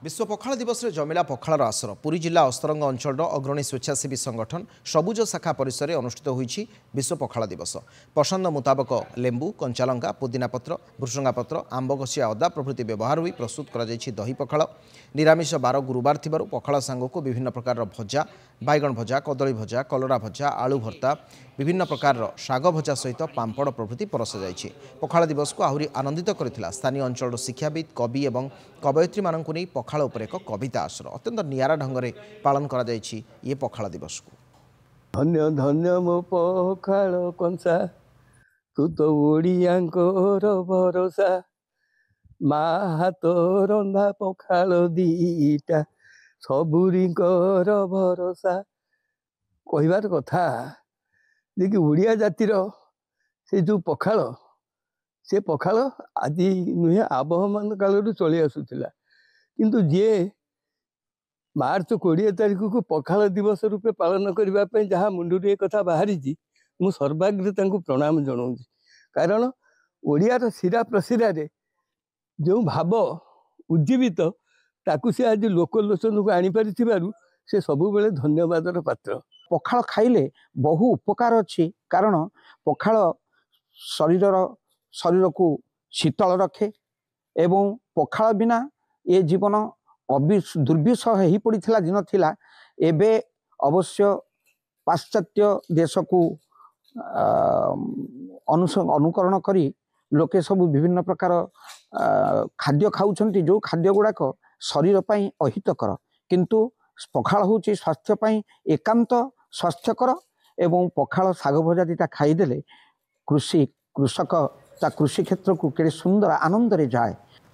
विश्व पखाल दिवस में जमिला पखार आसर पुरी जिला अस्तरंग अंचल अग्रणी स्वेच्छासेवी संगठन सबुज शाखा परिसर में अनुष्ठित होईछि विश्व पखाल दिवस। पसंद मुताबक लेंबू कंचालंका पुदीना पत्र भृसंगा पत्र आंब घसिया अदा प्रभृति व्यवहार होई प्रस्तुत करा जायछि दही पखाल। निरामिष बार गुरुवार थिबारु पखाल सांगको विभिन्न प्रकार भजा बैगण भजा कदली भजा कलरा भजा आलू भर्ता विभिन्न प्रकार शाग भजा सहित पांपड़ प्रभृति परस जायछि। पखाल दिवस को आहुरी आनंदित करथिला स्थानीय अंचल शिक्षाविद कवि एवं कवयित्री मानकु नै पखाल उपर एक कविता आसर अत्यंत नियारा ढंगरे पालन करा जायछि ये पखाल दिवस को। धन्य धन्य मो पखाल कंसा तू तो ओडियांकर भरोसा मा हाथ रंधा पखाल दीटा सबुरींकर भरोसा। कहबार कथा जे कि ओडिया जातिर से जो पखाल से पखाल आदि नुहे आबहमान काल चली आसुला किंतु जे मार्च 20 तारिख को पखाल दिवस रूपे पालन करने जहाँ मुंडू एक कथा बाहरी मु सर्वाग्रे प्रणाम जनाऊँ। कारण ओडियार शिरा प्रशिरा जो भाव उज्जीवित ताकू से आज लोकलोचन को आनीपारी से सबु बेले धन्यवादर पात्र। पखाल खाइले बहु उपकार अच्छी कारण पखाल शरीर को शीतल रखे एवं पखाल बिना ये जीवन दुर्विषह हो पड़ा दिन थिला। एबे अवश्य पाश्चात्य देश को अनुकरण करी लोके सब विभिन्न प्रकार खाद्य खाऊछंती जो खाद्य गुड़ाक शरीर पाई अहितकर किंतु पखाल हूँ स्वास्थ्य एकांत स्वास्थ्यकर एवं पखाल शाग भजा दीटा खाईदेले कृषक कृषि क्षेत्र को केड़े सुंदर आनंद रे जाए।